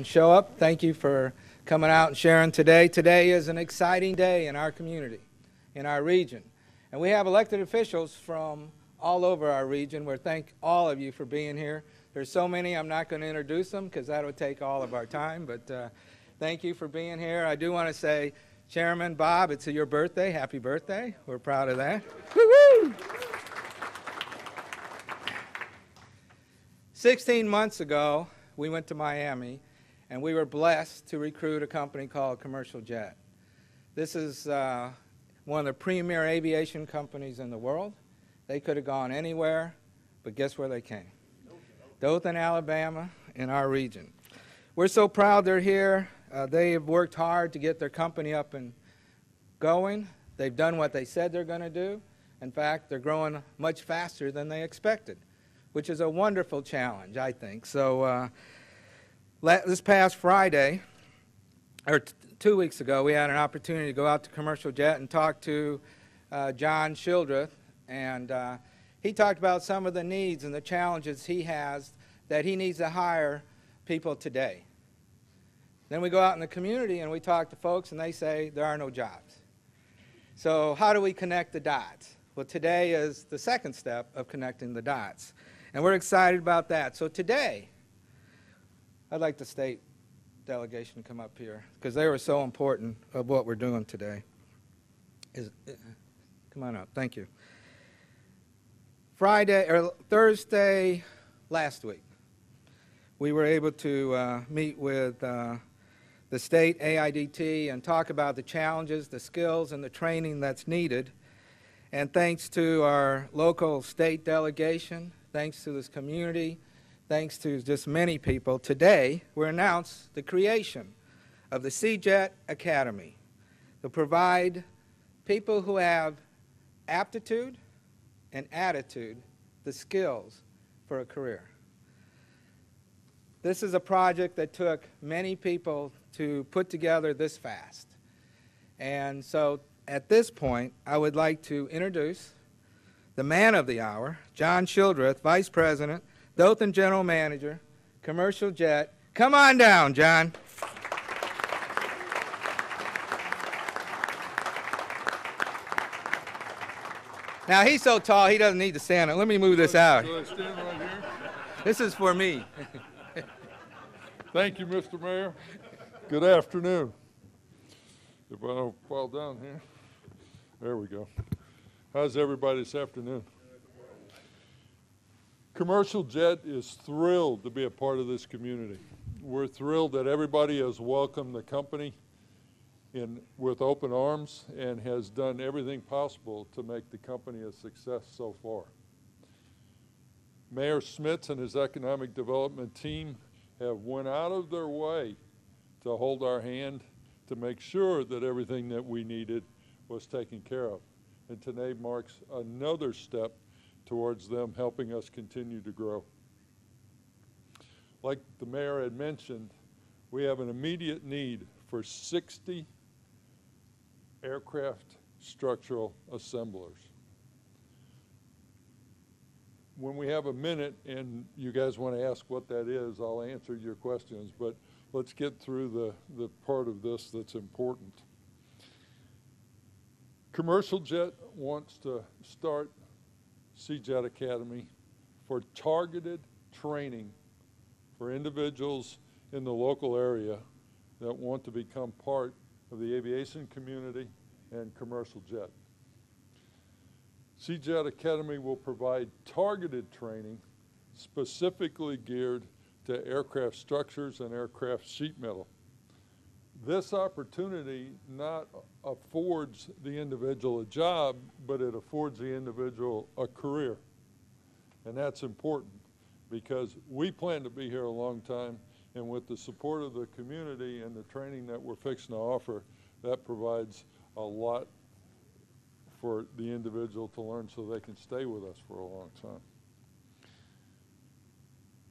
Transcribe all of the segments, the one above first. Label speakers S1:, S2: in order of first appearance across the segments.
S1: Show up. Thank you for coming out and sharing today. Today is an exciting day in our community, in our region. And we have elected officials from all over our region. We thank all of you for being here. There's so many, I'm not going to introduce them because that would take all of our time. But thank you for being here. I do want to say, Chairman Bob, it's your birthday. Happy birthday. We're proud of that. Woo-hoo! 16 months ago, we went to Miami, and we were blessed to recruit a company called Commercial Jet. This is one of the premier aviation companies in the world. They could have gone anywhere, but guess where they came? Dothan, Alabama, in our region. We're so proud they're here. They have worked hard to get their company up and going. They've done what they said they're going to do. In fact, they're growing much faster than they expected, which is a wonderful challenge, I think. So this past Friday, or 2 weeks ago, we had an opportunity to go out to Commercial Jet and talk to John Childreth, and he talked about some of the needs and the challenges he has that he needs to hire people today. Then we go out in the community and we talk to folks and they say there are no jobs. So how do we connect the dots? Well, today is the second step of connecting the dots, and we're excited about that. So today, I'd like the state delegation to come up here because they were so important of what we're doing today. Come on up. Thank you. Thursday last week, we were able to meet with the state AIDT and talk about the challenges, the skills, and the training that's needed. And thanks to our local state delegation, thanks to this community, thanks to just many people, today we announced the creation of the C-Jet Academy to provide people who have aptitude and attitude, the skills for a career. This is a project that took many people to put together this fast. And so at this point, I would like to introduce the man of the hour, John Childreth, Vice President, Dothan General Manager, Commercial Jet. Come on down, John. Now, he's so tall, he doesn't need to stand up. Let me move this out.
S2: Should I stand right here?
S1: This is for me.
S2: Thank you, Mr. Mayor. Good afternoon. If I don't fall down here. There we go. How's everybody this afternoon? Commercial Jet is thrilled to be a part of this community. We're thrilled that everybody has welcomed the company with open arms and has done everything possible to make the company a success so far. Mayor Smits and his economic development team have went out of their way to hold our hand to make sure that everything that we needed was taken care of. And today marks another step towards them helping us continue to grow. Like the mayor had mentioned, we have an immediate need for 60 aircraft structural assemblers. When we have a minute and you guys want to ask what that is, I'll answer your questions, but let's get through the part of this that's important. Commercial Jet wants to start C-Jet Academy for targeted training for individuals in the local area that want to become part of the aviation community and commercial jet. C-Jet Academy will provide targeted training specifically geared to aircraft structures and aircraft sheet metal. This opportunity not affords the individual a job, but it affords the individual a career. And that's important because we plan to be here a long time, and with the support of the community and the training that we're fixing to offer, that provides a lot for the individual to learn so they can stay with us for a long time.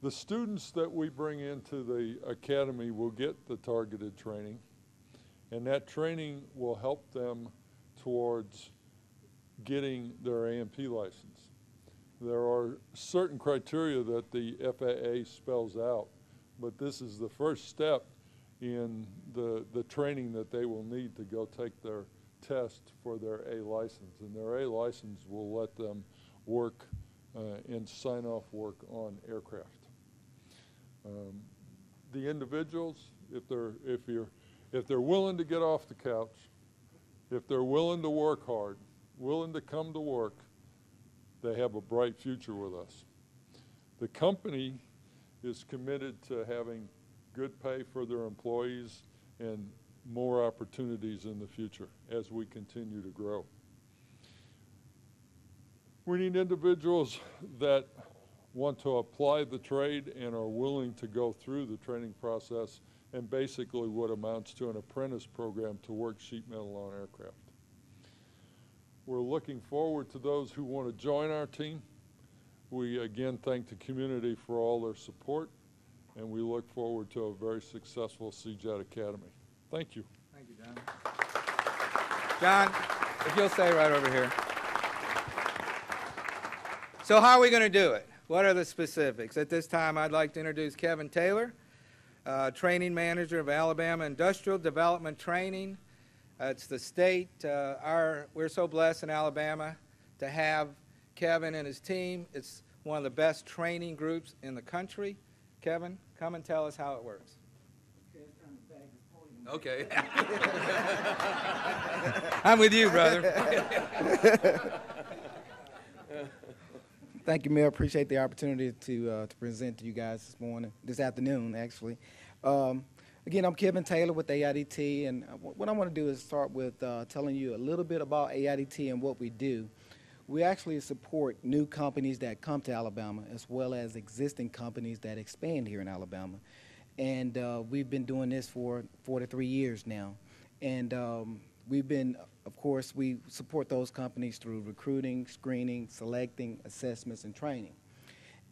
S2: The students that we bring into the academy will get the targeted training, and that training will help them towards getting their A&P license. There are certain criteria that the FAA spells out but this is the first step in the training that they will need to go take their test for their A license. And their A license will let them work and sign off work on aircraft. The individuals, if they're willing to get off the couch, if they're willing to work hard, willing to come to work, they have a bright future with us. The company is committed to having good pay for their employees and more opportunities in the future as we continue to grow. We need individuals that want to apply the trade and are willing to go through the training process and basically what amounts to an apprentice program to work sheet metal on aircraft. We're looking forward to those who want to join our team. We again thank the community for all their support, and we look forward to a very successful CJET Academy. Thank you.
S1: Thank you, John. John, if you'll stay right over here. So how are we going to do it? What are the specifics? At this time, I'd like to introduce Kevin Taylor, Training Manager of Alabama Industrial Development Training. It's the state. We're so blessed in Alabama to have Kevin and his team. It's one of the best training groups in the country. Kevin, come and tell us how it works. Okay. I'm with you, brother.
S3: Thank you, Mayor. Appreciate the opportunity to present to you guys this afternoon, actually. Again, I'm Kevin Taylor with AIDT, and what I want to do is start with telling you a little bit about AIDT and what we do. We actually support new companies that come to Alabama, as well as existing companies that expand here in Alabama. And we've been doing this for 43 years now. And we've been, of course, we support those companies through recruiting, screening, selecting, assessments, and training.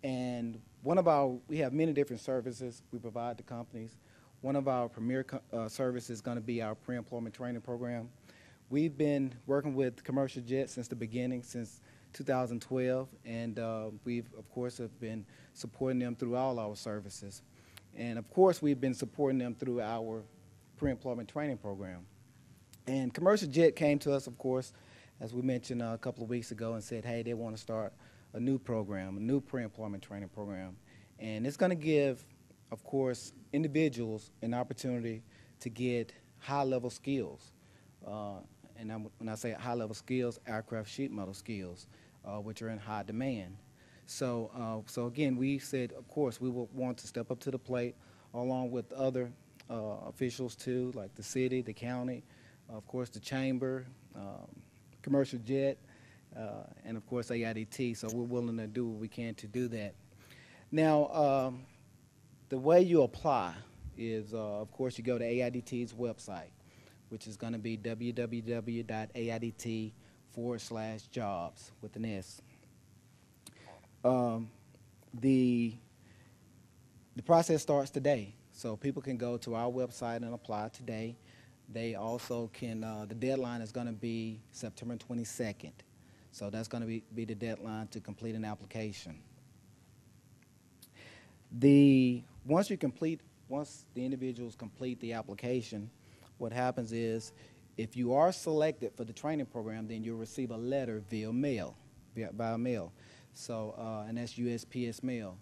S3: And we have many different services we provide to companies. One of our premier services is going to be our pre-employment training program. We've been working with commercial jets since the beginning, since 2012, and we've, of course, have been supporting them through all our services. And, of course, we've been supporting them through our pre-employment training program. And commercial jet came to us, of course, as we mentioned a couple of weeks ago, and said, hey, they want to start a new program, a new pre-employment training program. And it's going to give, of course, individuals an opportunity to get high-level skills. When I say high-level skills, aircraft sheet metal skills, which are in high demand. So again, we said, of course, we will want to step up to the plate along with other officials too, like the city, the county, of course, the chamber, commercial jet, and of course AIDT. So we're willing to do what we can to do that. Now, the way you apply is, of course, you go to AIDT's website, which is going to be www.aidt.com/jobs with an S. The process starts today, so people can go to our website and apply today. They also can, the deadline is going to be September 22nd, so that's going to be the deadline to complete an application. Once the individuals complete the application, what happens is, if you are selected for the training program, then you'll receive a letter via mail. So, and that's USPS mail.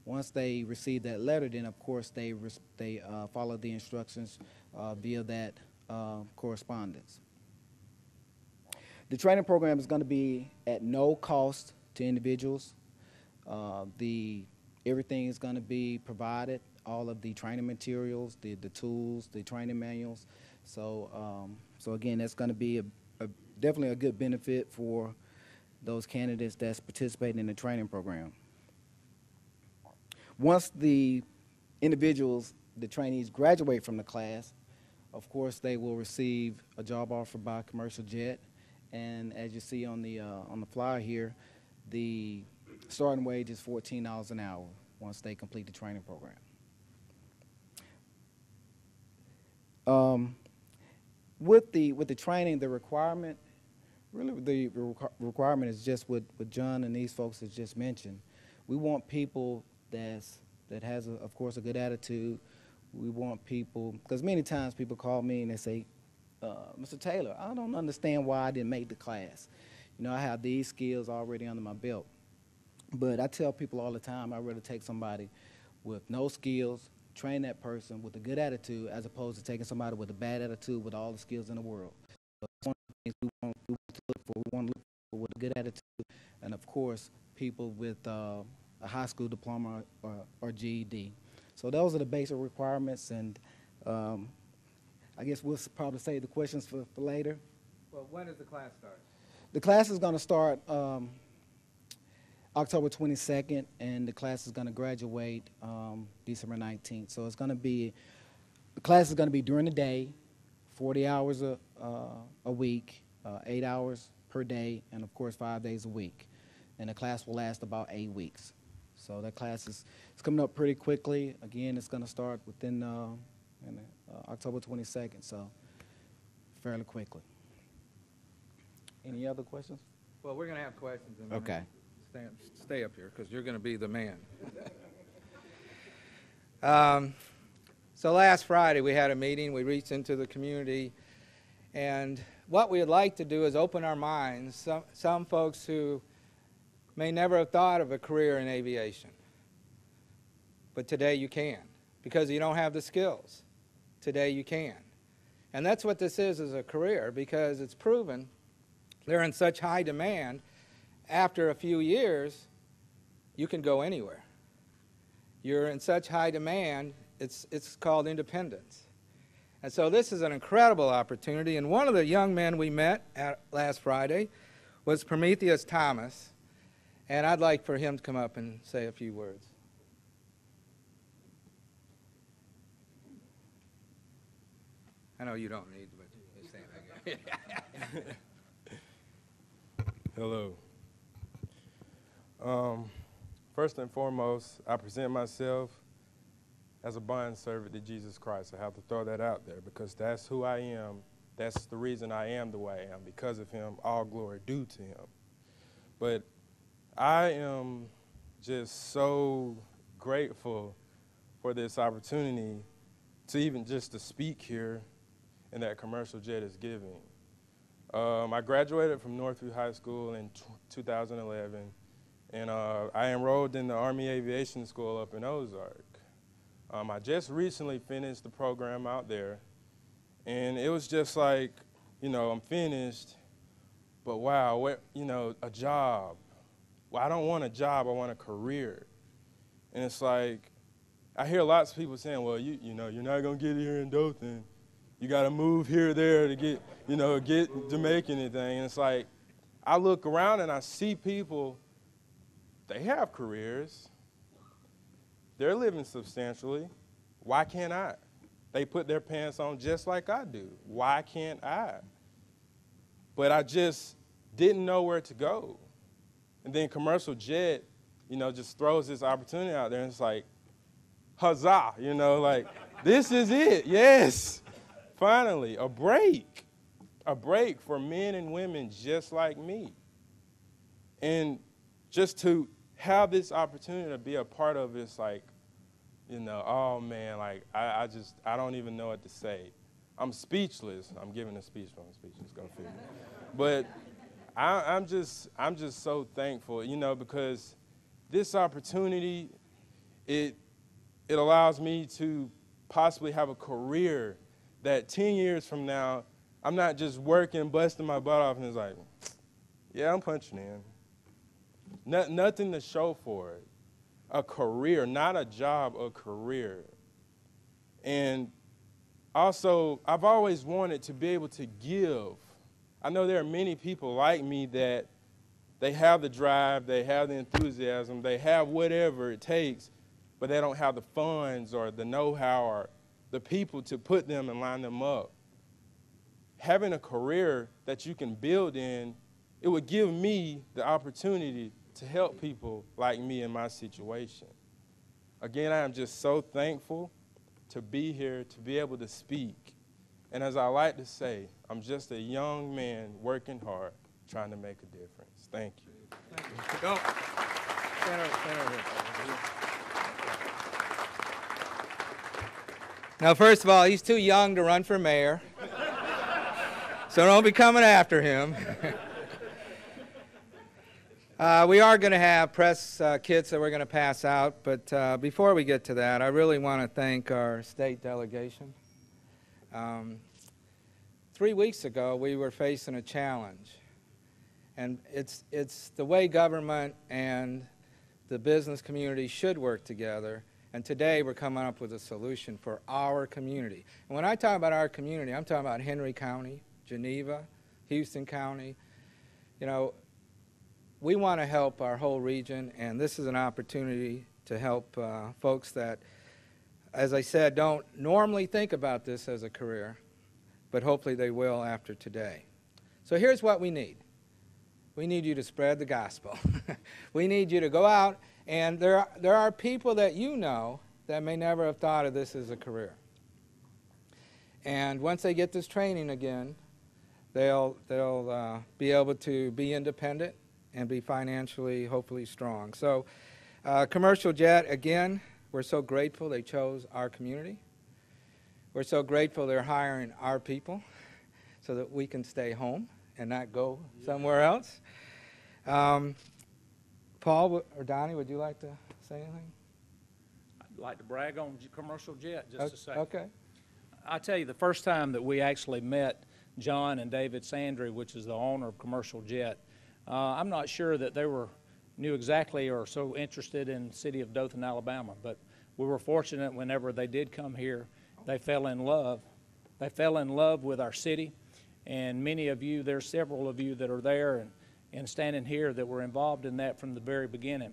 S3: Once they receive that letter, then of course they follow the instructions via that correspondence. The training program is going to be at no cost to individuals. Everything is going to be provided, all of the training materials, the tools, the training manuals. So again, that's going to be definitely a good benefit for those candidates that's participating in the training program. Once the individuals, the trainees, graduate from the class, of course they will receive a job offer by commercial jet, and as you see on the flyer here, the starting wage is $14 an hour once they complete the training program. With the training, the requirement, really the requirement is just what John and these folks have just mentioned. We want people that's that has, of course, a good attitude. We want people, because many times people call me and they say, Mr. Taylor, I don't understand why I didn't make the class. You know, I have these skills already under my belt. But I tell people all the time, I'd rather take somebody with no skills, train that person with a good attitude, as opposed to taking somebody with a bad attitude with all the skills in the world. So that's one of the things we want to look for. We want to look for with a good attitude, and of course, people with a high school diploma or GED. So those are the basic requirements, and I guess we'll probably save the questions for later.
S1: Well, when does the class start?
S3: The class is going to start October 22nd, and the class is going to graduate December 19th. So it's going to be, the class is going to be during the day, 40 hours a week, 8 hours per day, and of course 5 days a week. And the class will last about 8 weeks. So that class is coming up pretty quickly. Again, it's going to start within October 22nd, so fairly quickly. Any other questions?
S1: Well, we're going to have questions in a minute.
S3: Okay.
S1: Stay up here, because you're going to be the man. So last Friday we had a meeting. We reached into the community, and what we would like to do is open our minds. Some folks who may never have thought of a career in aviation, but today you can, because you don't have the skills. Today you can. And that's what this is a career, because it's proven they're in such high demand. After a few years, you can go anywhere. You're in such high demand, it's called independence. And so this is an incredible opportunity. And one of the young men we met last Friday was Prometheus Thomas. And I'd like for him to come up and say a few words. I know you don't need to, but you stand again.
S4: Hello. First and foremost, I present myself as a bond servant to Jesus Christ. I have to throw that out there because that's who I am. That's the reason I am the way I am. Because of him, all glory due to him. But I am just so grateful for this opportunity to even just to speak here and that Commercial Jet is giving. I graduated from Northview High School in 2011, and I enrolled in the Army Aviation School up in Ozark. I just recently finished the program out there, and it was just like, you know, I'm finished, but wow, a job. Well, I don't want a job, I want a career. And it's like, I hear lots of people saying, well, you know, you're not gonna get here in Dothan. You gotta move here or there to get to make anything. And it's like, I look around and I see people, they have careers. They're living substantially. Why can't I? They put their pants on just like I do. Why can't I? But I just didn't know where to go. And then Commercial Jet, just throws this opportunity out there, and it's like, huzzah, like, this is it, yes. Finally, a break for men and women just like me. And just to have this opportunity to be a part of it's like, oh man, like I don't even know what to say. I'm speechless. I'm giving a speech, but I'm speechless, go figure. But I'm just so thankful, because this opportunity, it allows me to possibly have a career that 10 years from now, I'm not just working, busting my butt off, and it's like, yeah, I'm punching in. Nothing to show for it. A career, not a job, a career. And also, I've always wanted to be able to give. I know there are many people like me that they have the drive, they have the enthusiasm, they have whatever it takes, but they don't have the funds or the know-how or the people to put them and line them up. Having a career that you can build in, it would give me the opportunity to help people like me in my situation. Again, I am just so thankful to be here, to be able to speak. And as I like to say, I'm just a young man working hard, trying to make a difference. Thank you.
S1: Thank you. Go. Stand over here. Now, first of all, he's too young to run for mayor, so don't be coming after him. We are going to have press kits that we're going to pass out, but before we get to that, I really want to thank our state delegation. 3 weeks ago, we were facing a challenge, and it's the way government and the business community should work together, and today we're coming up with a solution for our community. And when I talk about our community, I'm talking about Henry County, Geneva, Houston County. You know, we want to help our whole region, and this is an opportunity to help folks that, as I said, don't normally think about this as a career, but hopefully they will after today. So here's what we need. We need you to spread the gospel. We need you to go out, and there are people that you know that may never have thought of this as a career. And once they get this training again, they'll be able to be independent and be financially, hopefully, strong. So Commercial Jet, again, we're so grateful they chose our community. We're so grateful they're hiring our people so that we can stay home and not go somewhere else. Paul or Donnie, would you like to say anything?
S5: I'd like to brag on Commercial Jet just a second.
S1: Okay.
S5: I tell you, the first time that we actually met John and David Sandry, which is the owner of Commercial Jet, I'm not sure that they knew exactly or so interested in the city of Dothan, Alabama, but we were fortunate whenever they did come here, they fell in love. They fell in love with our city, and many of you, there's several of you that are there and standing here that were involved in that from the very beginning.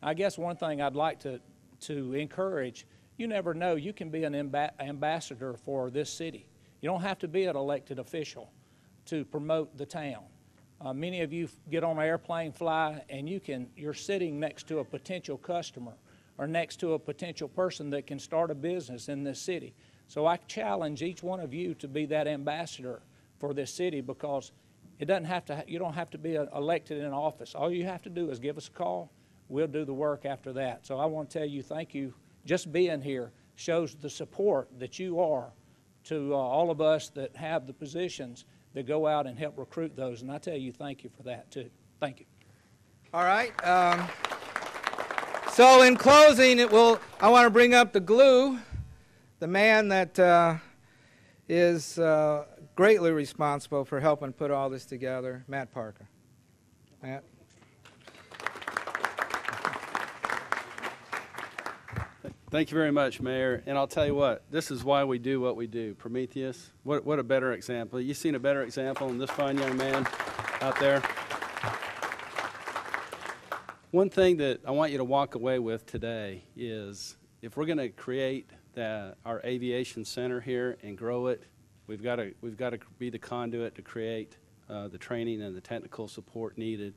S5: I guess one thing I'd like to encourage, you never know, you can be an ambassador for this city. You don't have to be an elected official to promote the town. Many of you get on an airplane, fly, and you're sitting next to a potential customer or next to a potential person that can start a business in this city. So I challenge each one of you to be that ambassador for this city, because you don't have to be elected in office. All you have to do is give us a call. We'll do the work after that. So I want to tell you thank you. Just being here shows the support that you are to all of us that have the positions that go out and help recruit those. And I tell you thank you for that too. Thank you.
S1: All right. So in closing, I want to bring up the glue, the man that is greatly responsible for helping put all this together, Matt Parker. Matt?
S6: Thank you very much, Mayor. And I'll tell you what, this is why we do what we do. Prometheus, what a better example. You've seen a better example than this fine young man out there. One thing that I want you to walk away with today is, if we're going to create our aviation center here and grow it, we've got to be the conduit to create the training and the technical support needed.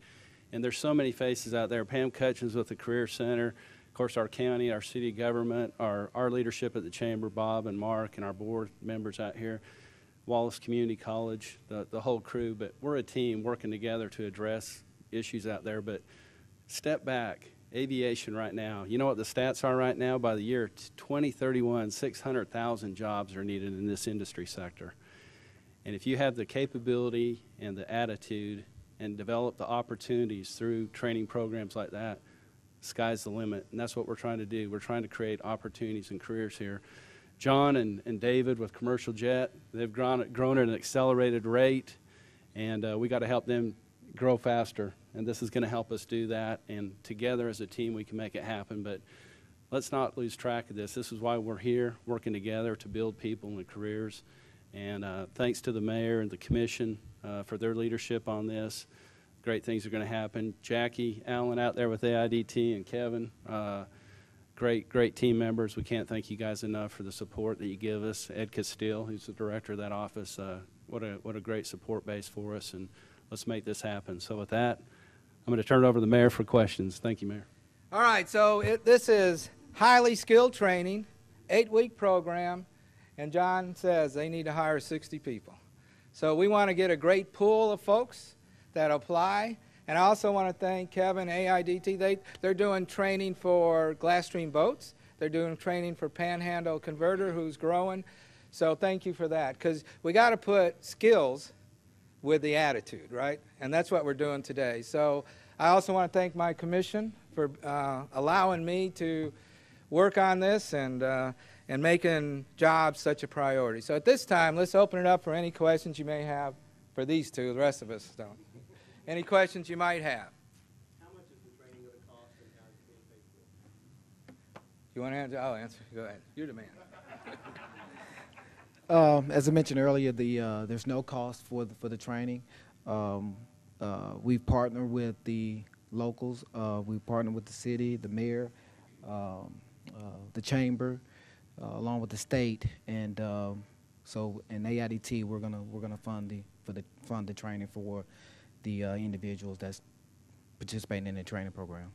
S6: And there's so many faces out there. Pam Cutchins with the Career Center, of course, our county, our city government, our leadership at the chamber, Bob and Mark, and our board members out here, Wallace Community College, the whole crew. But we're a team working together to address issues out there. But step back. Aviation right now, you know what the stats are right now? By the year 2031, 600,000 jobs are needed in this industry sector. And if you have the capability and the attitude and develop the opportunities through training programs like that, sky's the limit. And that's what we're trying to do. We're trying to create opportunities and careers here. John and David with Commercial Jet, they've grown at an accelerated rate, and we got to help them grow faster. And this is going to help us do that, and together as a team we can make it happen. But let's not lose track of this. This is why we're here, working together to build people and careers. And thanks to the mayor and the commission for their leadership on this. Great things are going to happen. Jackie Allen out there with AIDT and Kevin, great team members. We can't thank you guys enough for the support that you give us. Ed Castile, who's the director of that office, what a great support base for us, and let's make this happen. So with that, I'm going to turn it over to the mayor for questions. Thank you, Mayor.
S1: All right, so this is highly skilled training, 8-week program, and John says they need to hire 60 people. So we want to get a great pool of folks that apply. And I also want to thank Kevin, AIDT. They're doing training for Glasstream boats. They're doing training for Panhandle Converter, who's growing. So thank you for that, because we got to put skills with the attitude, right? And that's what we're doing today. So I also want to thank my commission for allowing me to work on this and making jobs such a priority. So at this time, let's open it up for any questions you may have for these two. The rest of us don't. Any questions you might have?
S7: How much is the training going to cost and how is it being paid for?
S1: You want to answer? I'll answer. Go ahead. You're the man.
S3: As I mentioned earlier, there's no cost for the training. We've partnered with the locals. We've partnered with the city, the mayor, the chamber, along with the state, and so in AIDT we're gonna fund the training for the individuals that's participating in the training program.